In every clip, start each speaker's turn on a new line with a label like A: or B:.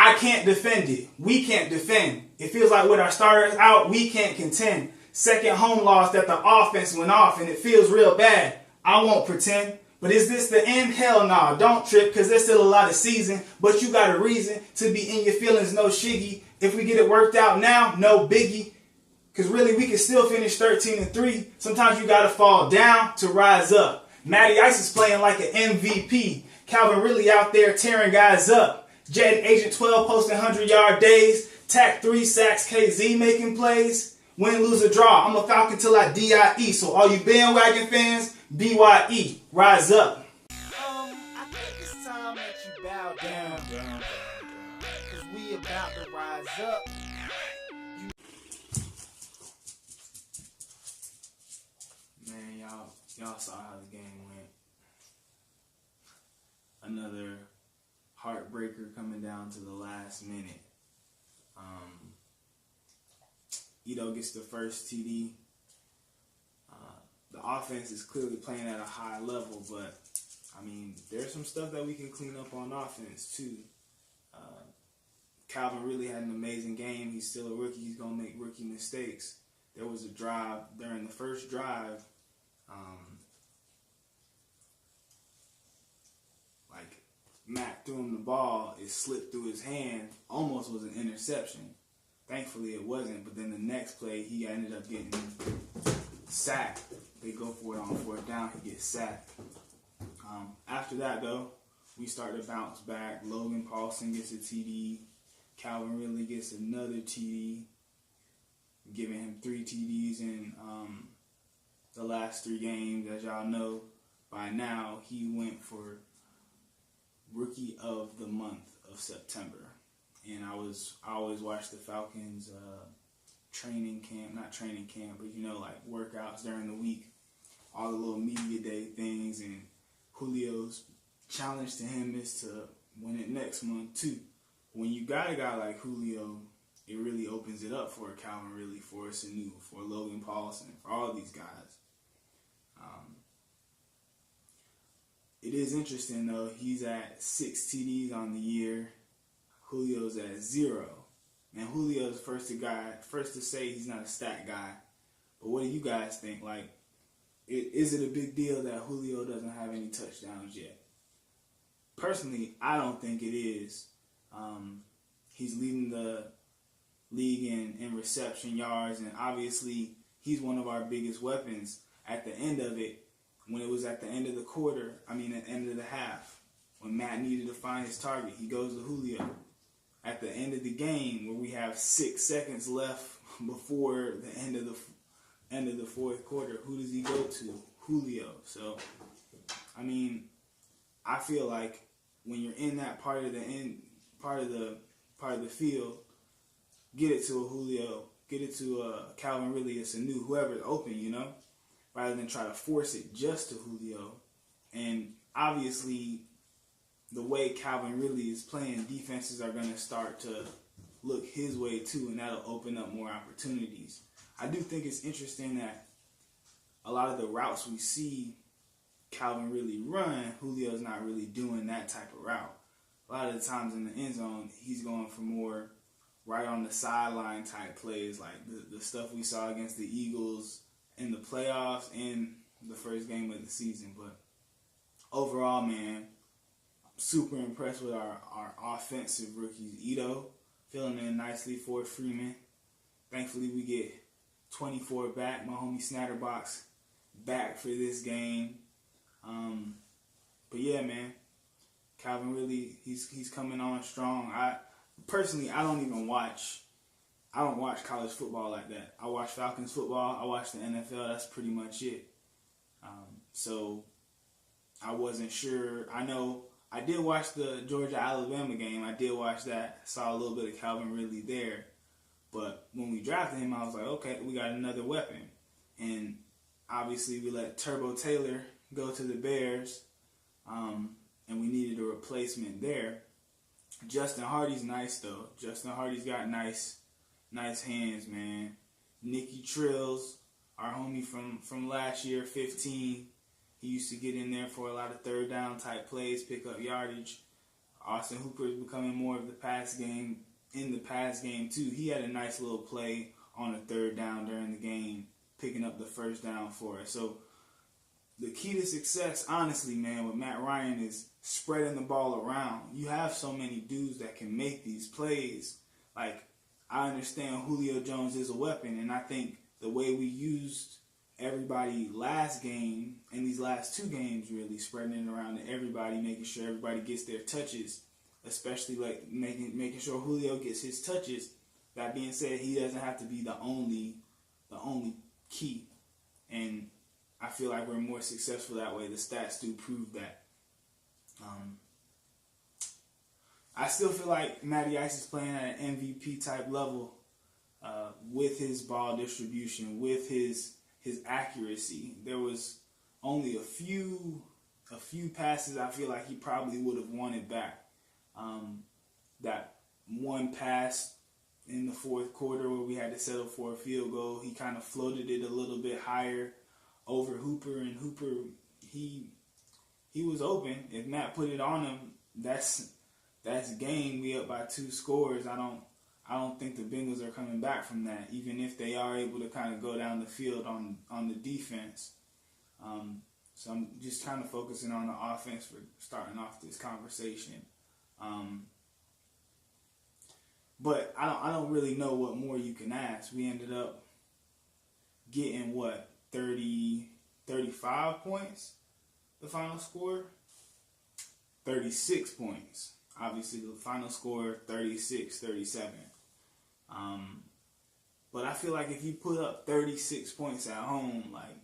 A: I can't defend it. We can't defend. It feels like with our starters out, we can't contend. Second home loss that the offense went off, and it feels real bad. I won't pretend. But is this the end? Hell nah. Don't trip, because there's still a lot of season. But you got a reason to be in your feelings, no shiggy. If we get it worked out now, no biggie. Because really, we can still finish 13-3. Sometimes you got to fall down to rise up. Matty Ice is playing like an MVP. Calvin really out there tearing guys up. Jet and Agent 12 posting 100-yard days. Tack 3 sacks, KZ making plays. Win, lose, or draw. I'm a Falcon till I DIE. So all you bandwagon fans, BYE, rise up.
B: I think it's time that you bow down. Cause we about to rise up.
A: Man, y'all saw how the game went. Another heartbreaker coming down to the last minute. Ito gets the first TD. The offense is clearly playing at a high level, but I mean, there's some stuff that we can clean up on offense too. Calvin really had an amazing game. He's still a rookie. He's gonna make rookie mistakes. There was a drive during the first drive. Like Matt threw him the ball, it slipped through his hand, almost was an interception. Thankfully it wasn't, but then the next play he ended up getting sacked. They go for it on fourth down, he gets sacked. After that though, we start to bounce back. Logan Paulson gets a TD. Calvin Ridley gets another TD, giving him 3 TDs in the last 3 games. As y'all know by now, he went for Rookie of the Month of September. And I always watch the Falcons not training camp, but you know, like workouts during the week, all the little media day things, and Julio's challenge to him is to win it next month too. When you got a guy like Julio, it really opens it up for Calvin Ridley, for Sanu, for Logan Paulson, for all these guys. It is interesting though, he's at 6 TDs on the year. Julio's at 0. And Julio's first to say he's not a stat guy. But what do you guys think? Like, is it a big deal that Julio doesn't have any touchdowns yet? Personally, I don't think it is. He's leading the league in reception yards, and obviously he's one of our biggest weapons. At the end of it, when it was at the end of the quarter, at the end of the half, when Matt needed to find his target, he goes to Julio. At the end of the game, where we have 6 seconds left before the end of the fourth quarter, who does he go to? Julio. So, I feel like when you're in that part of the field, get it to a Julio, get it to a Calvin Ridley, it's a new whoever's open, you know, rather than try to force it just to Julio. And obviously, the way Calvin Ridley is playing, defenses are going to start to look his way too, and that'll open up more opportunities. I do think it's interesting that a lot of the routes we see Calvin Ridley run, Julio's not really doing that type of route. A lot of the times in the end zone, he's going for more right on the sideline type plays, like the stuff we saw against the Eagles in the playoffs and the first game of the season. But overall, man, super impressed with our offensive rookies. Ito filling in nicely for Freeman. Thankfully, we get 24 back. My homie Snatterbox back for this game. But yeah, man, Calvin Ridley, he's coming on strong. I don't watch college football like that. I watch Falcons football. I watch the NFL. That's pretty much it. So I wasn't sure. I know I did watch the Georgia-Alabama game. I did watch that. Saw a little bit of Calvin Ridley there. But when we drafted him, I was like, okay, we got another weapon. And obviously we let Turbo Taylor go to the Bears. And we needed a replacement there. Justin Hardy's nice, though. Justin Hardy's got nice hands, man. Nicky Trills, our homie from last year, 15. He used to get in there for a lot of third down type plays, pick up yardage. Austin Hooper is becoming more of the pass game in the pass game too. He had a nice little play on a third down during the game, picking up the first down for us. So the key to success, honestly, man, with Matt Ryan is spreading the ball around. You have so many dudes that can make these plays. Like, I understand Julio Jones is a weapon, and I think the way we used everybody last game and these last two games, really spreading it around to everybody, making sure everybody gets their touches, especially like making sure Julio gets his touches. That being said, he doesn't have to be the only key, and I feel like we're more successful that way. The stats do prove that. I still feel like Matty Ice is playing at an MVP type level with his ball distribution, with his accuracy. There was only a few passes I feel like he probably would have wanted back. That one pass in the fourth quarter where we had to settle for a field goal, he kind of floated it a little bit higher over Hooper, and Hooper, he was open. If Matt put it on him, that's game. We up by 2 scores. I don't think the Bengals are coming back from that, even if they are able to kind of go down the field on the defense. So I'm just kind of focusing on the offense for starting off this conversation. But I don't really know what more you can ask. We ended up getting 35 points, the final score? 36 points. Obviously, the final score, 36-37. But I feel like if you put up 36 points at home, like,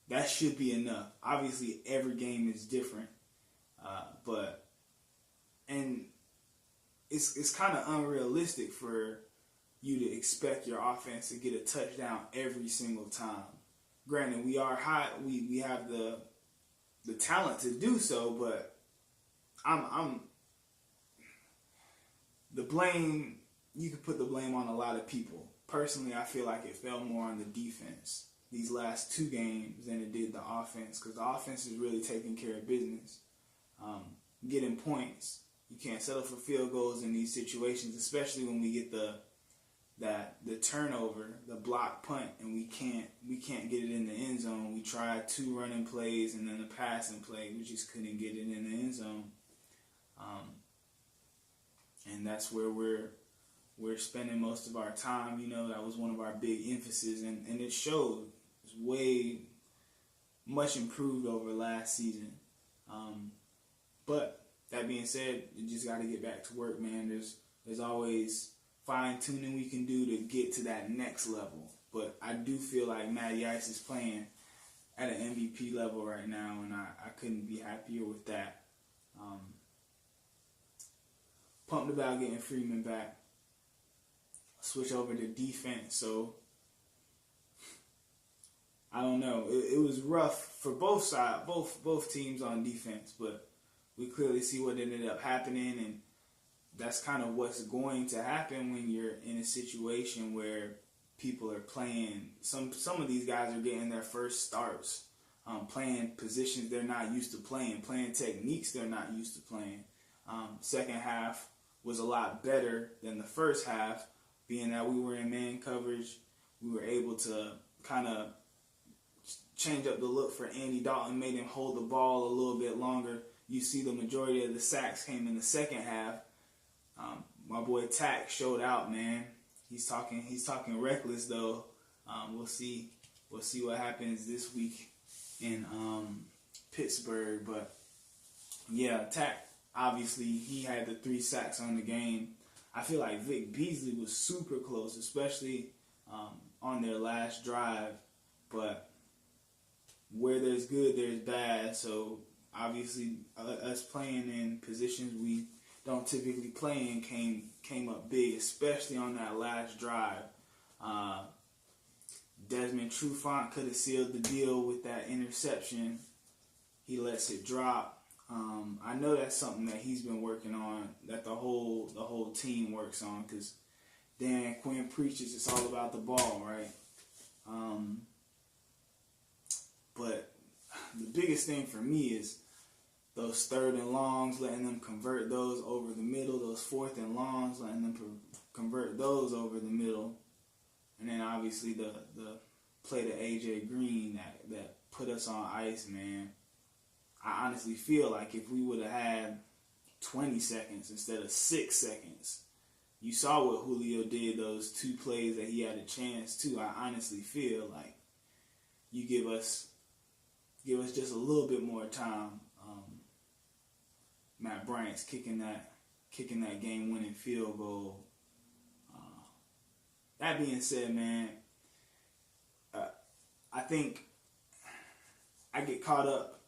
A: that should be enough. Obviously, every game is different. And it's kind of unrealistic for you to expect your offense to get a touchdown every single time. Granted, we are hot. We have the talent to do so, but I'm the blame. You could put the blame on a lot of people. Personally, I feel like it fell more on the defense these last 2 games than it did the offense, because the offense is really taking care of business, getting points. You can't settle for field goals in these situations, especially when we get the turnover, the block punt, and we can't get it in the end zone. We tried 2 running plays and then a passing play. We just couldn't get it in the end zone. And that's where we're spending most of our time. You know, that was one of our big emphasis, and it showed. It's way much improved over last season. But that being said, you just got to get back to work, man. There's always fine-tuning we can do to get to that next level. But I do feel like Matty Ice is playing at an MVP level right now, and I couldn't be happier with that. Pumped about getting Freeman back. Switch over to defense. So, I don't know. It was rough for both sides, both teams on defense, but we clearly see what ended up happening, and that's kind of what's going to happen when you're in a situation where people are playing. Some of these guys are getting their first starts, playing positions they're not used to playing techniques they're not used to playing. Second half was a lot better than the first half, being that we were in man coverage. We were able to kind of change up the look for Andy Dalton, made him hold the ball a little bit longer. You see the majority of the sacks came in the second half. My boy Tack showed out, man. He's talking reckless though. We'll see what happens this week in Pittsburgh. But yeah, Tack, obviously he had the 3 sacks on the game. I feel like Vic Beasley was super close, especially on their last drive. But where there's good, there's bad. So obviously us playing in positions we don't typically play in came up big, especially on that last drive. Desmond Trufant could have sealed the deal with that interception. He lets it drop. I know that's something that he's been working on, that the whole team works on, because Dan Quinn preaches it's all about the ball, right? But the biggest thing for me is those 3rd and longs, letting them convert those over the middle. Those 4th and longs, letting them convert those over the middle. And then obviously the play to AJ Green that put us on ice, man. I honestly feel like if we would have had 20 seconds instead of 6 seconds, you saw what Julio did those 2 plays that he had a chance to. I honestly feel like you give us just a little bit more time. Matt Bryant's kicking that game-winning field goal. That being said, man, I think I get caught up.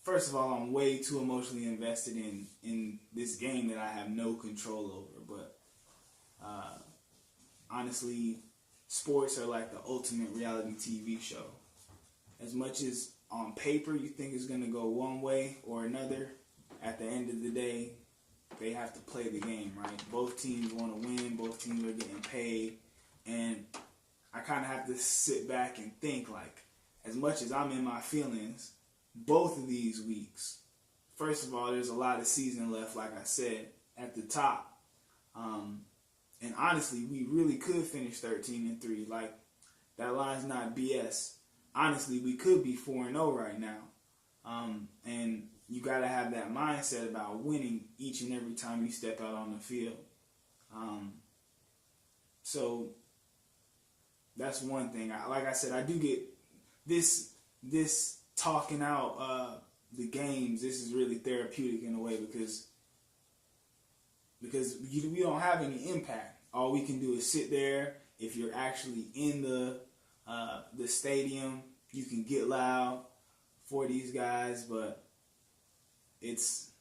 A: First of all, I'm way too emotionally invested in this game that I have no control over. But honestly, sports are like the ultimate reality TV show. As much as on paper you think it's going to go one way or another, at the end of the day, they have to play the game, right? Both teams want to win. Both teams are getting paid. And I kind of have to sit back and think, like, as much as I'm in my feelings, both of these weeks, first of all, there's a lot of season left, like I said, at the top. And honestly, we really could finish 13-3. Like, that line's not BS. Honestly, we could be 4-0 right now. And you got to have that mindset about winning each and every time you step out on the field. So that's one thing. Like I said, I do get this talking out the games. This is really therapeutic in a way because we don't have any impact. All we can do is sit there. If you're actually in the stadium, you can get loud for these guys, but it's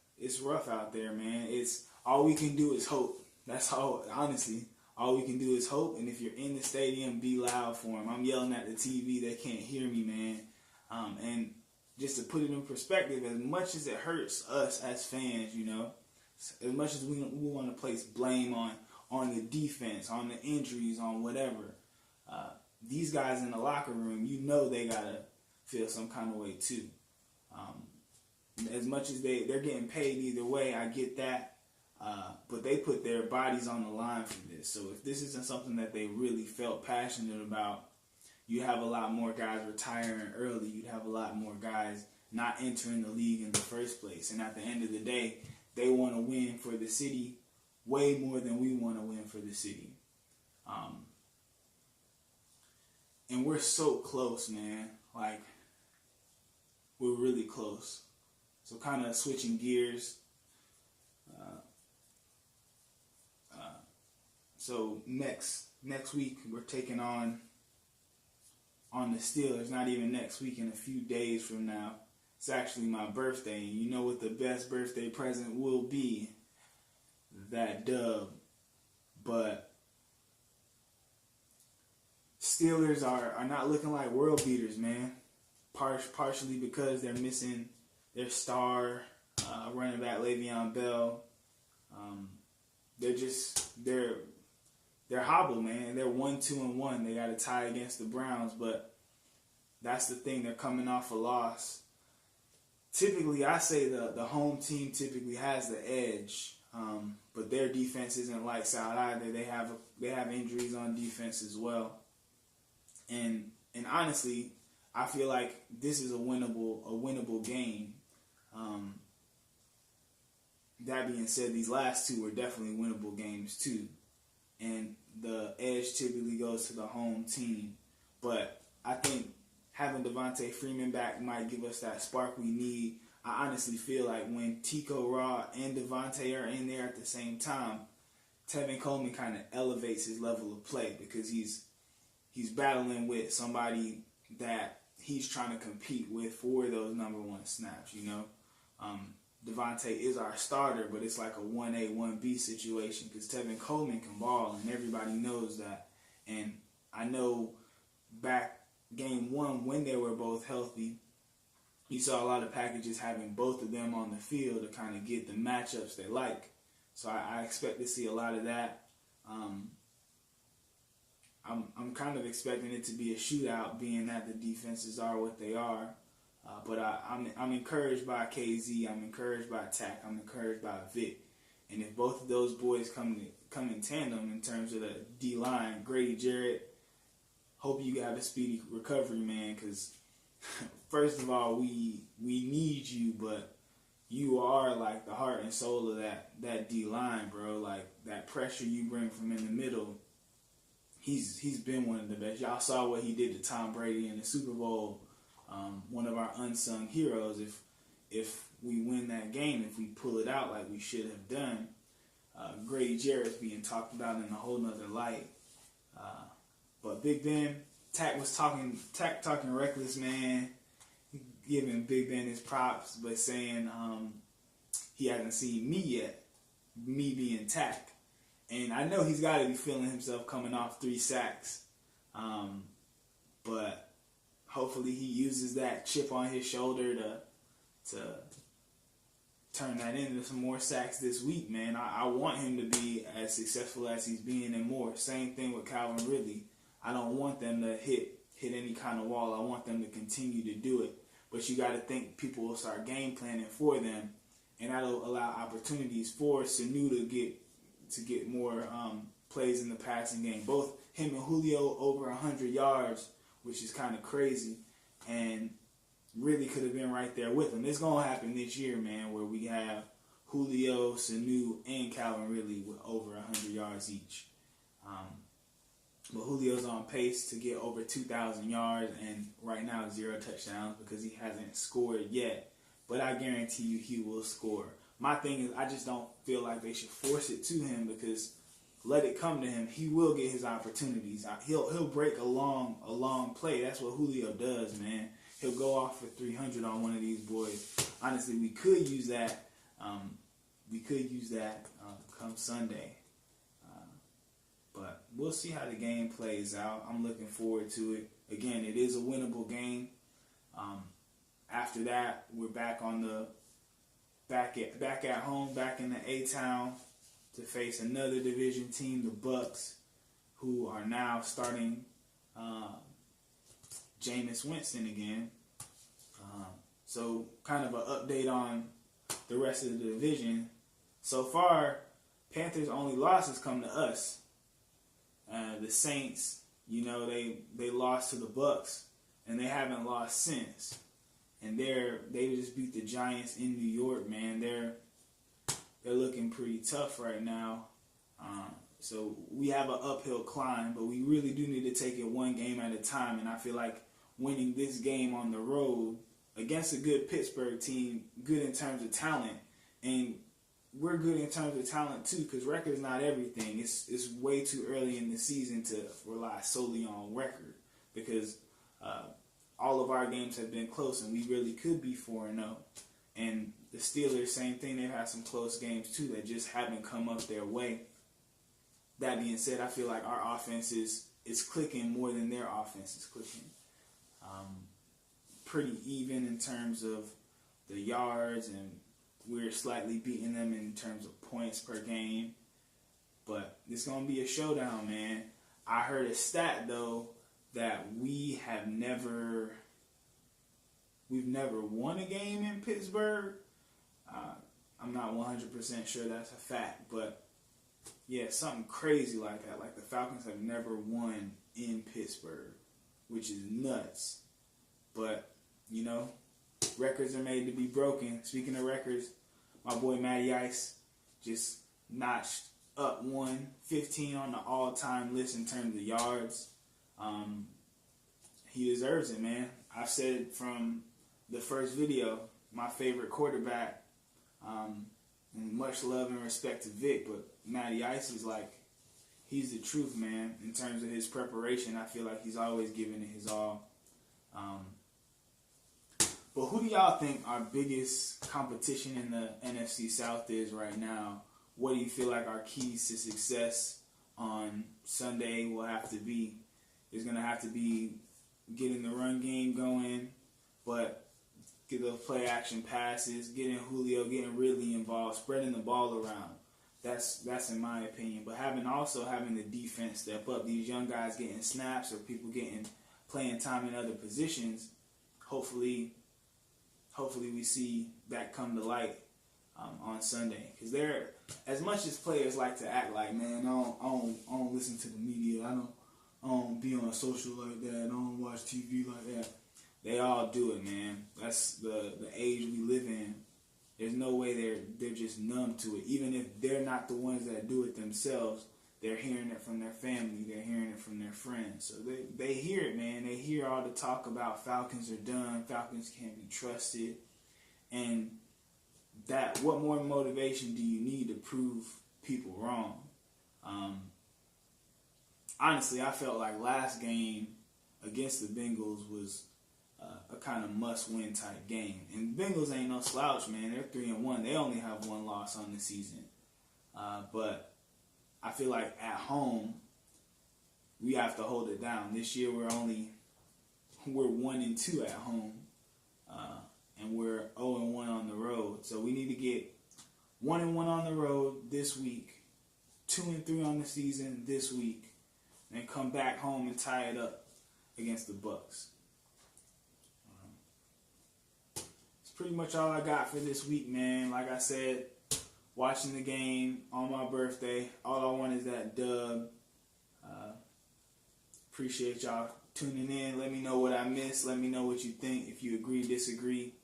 A: rough out there, man. It's all we can do is hope. That's all. Honestly, all we can do is hope. And if you're in the stadium, be loud for them. I'm yelling at the TV; they can't hear me, man. And just to put it in perspective, as much as it hurts us as fans, you know, as much as we want to place blame on the defense, on the injuries, on whatever, these guys in the locker room, you know, they gotta feel some kind of way too. As much as they're getting paid either way, I get that. But they put their bodies on the line for this. So if this isn't something that they really felt passionate about, you have a lot more guys retiring early. You'd have a lot more guys not entering the league in the first place. And at the end of the day, they want to win for the city way more than we want to win for the city. And we're so close, man. Like, we're really close. So kind of switching gears. So next week we're taking on the Steelers. Not even next week, in a few days from now. It's actually my birthday, and you know what the best birthday present will be? That dub. But Steelers are not looking like world beaters, man. Partially because they're missing their star running back Le'Veon Bell. They're hobbled, man. They're 1-2-1. They got a tie against the Browns, but that's the thing. They're coming off a loss. Typically, I say the home team typically has the edge, but their defense isn't lights out either. They have injuries on defense as well, and honestly, I feel like this is a winnable game. That being said, these last two were definitely winnable games too. And the edge typically goes to the home team. But I think having Devontae Freeman back might give us that spark we need. I honestly feel like when Tico Raw and Devontae are in there at the same time, Tevin Coleman kind of elevates his level of play because he's battling with somebody that he's trying to compete with for those number one snaps, you know. Devontae is our starter, but it's like a 1A, 1B situation because Tevin Coleman can ball, and everybody knows that. And I know back game one when they were both healthy, you saw a lot of packages having both of them on the field to kind of get the matchups they like. So I expect to see a lot of that. I'm kind of expecting it to be a shootout, being that the defenses are what they are. But I'm encouraged by KZ. I'm encouraged by Tack. I'm encouraged by Vic. And if both of those boys come in tandem in terms of the D line, Grady Jarrett, hope you have a speedy recovery, man. Because first of all, we need you, but you are like the heart and soul of that D line, bro. Like that pressure you bring from in the middle. He's been one of the best. Y'all saw what he did to Tom Brady in the Super Bowl. One of our unsung heroes. If we win that game, if we pull it out like we should have done, Grady Jarrett's being talked about in a whole nother light. But Big Ben, Tack talking reckless, man. Giving Big Ben his props, but saying he hasn't seen me yet, me being Tack. And I know he's got to be feeling himself coming off 3 sacks. But hopefully he uses that chip on his shoulder to turn that into some more sacks this week, man. I want him to be as successful as he's being and more. Same thing with Calvin Ridley. I don't want them to hit any kind of wall. I want them to continue to do it. But you got to think people will start game planning for them, and that'll allow opportunities for Sanu to get more plays in the passing game. Both him and Julio over 100 yards, which is kind of crazy, and really could have been right there with him. It's going to happen this year, man, where we have Julio, Sanu, and Calvin Ridley with over 100 yards each. But Julio's on pace to get over 2,000 yards, and right now 0 touchdowns because he hasn't scored yet. But I guarantee you he will score. My thing is I just don't feel like they should force it to him, because let it come to him. He will get his opportunities. He'll break a long play. That's what Julio does, man. He'll go off for 300 on one of these boys. Honestly, we could use that. Come Sunday. But we'll see how the game plays out. I'm looking forward to it. Again, it is a winnable game. After that, we're back at home, back in the A-Town to face another division team, the Bucks, who are now starting Jameis Winston again. So kind of an update on the rest of the division. So far, Panthers' only losses come to us. The Saints, they lost to the Bucks, and they haven't lost since. And they just beat the Giants in New York, man. They're looking pretty tough right now. So we have an uphill climb, but we really do need to take it one game at a time. And I feel like winning this game on the road against a good Pittsburgh team, good in terms of talent, and we're good in terms of talent too, because record is not everything. It's way too early in the season to rely solely on record, because all of our games have been close, and we really could be 4-0. And the Steelers, same thing. They've had some close games too that just haven't come up their way. That being said, I feel like our offense is clicking more than their offense is clicking. Pretty even in terms of the yards, and we're slightly beating them in terms of points per game. But it's going to be a showdown, man. I heard a stat, though, that we've never won a game in Pittsburgh. I'm not 100% sure that's a fact, but yeah, something crazy like that. Like the Falcons have never won in Pittsburgh, which is nuts. But, records are made to be broken. Speaking of records, my boy Matty Ice just notched up 115 on the all-time list in terms of yards. He deserves it, man. I've said from the first video, my favorite quarterback, and much love and respect to Vic, but Matty Ice is he's the truth, man. In terms of his preparation, I feel like he's always giving it his all. But who do y'all think our biggest competition in the NFC South is right now? What do you feel like our keys to success on Sunday will have to be? It's going to have to be getting the run game going, but get those play action passes, getting Julio, getting Ridley involved, spreading the ball around. That's in my opinion. But having the defense step up, these young guys getting snaps or people playing time in other positions, hopefully hopefully we see that come to light on Sunday. Because they're, as much as players like to act like, man, I don't listen to the media, I don't be on social like that, I don't watch TV like that. They all do it, man. That's the age we live in. There's no way they're just numb to it. Even if they're not the ones that do it themselves, they're hearing it from their family. They're hearing it from their friends. So they hear it, man. They hear all the talk about Falcons are done. Falcons can't be trusted. And what more motivation do you need to prove people wrong? Honestly, I felt like last game against the Bengals was a kind of must-win type game. And the Bengals ain't no slouch, man. They're 3-1. They only have one loss on the season. But I feel like at home, we have to hold it down. This year, we're 1-2 at home. And we're 0-1 on the road. So we need to get 1-1 on the road this week, 2-3 on the season this week, and come back home and tie it up against the Bucs. It's pretty much all I got for this week, man. Like I said, watching the game on my birthday. All I want is that dub. Appreciate y'all tuning in. Let me know what I missed. Let me know what you think. If you agree, disagree.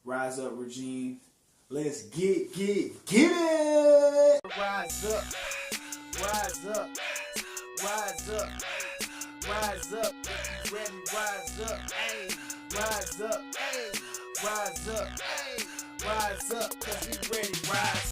A: Rise up, regime. Let's get it.
B: Rise up, rise up, rise up, rise up. If you ready, rise up, hey, rise up, hey, rise up, hey, rise up. 'Cause we ready, rise.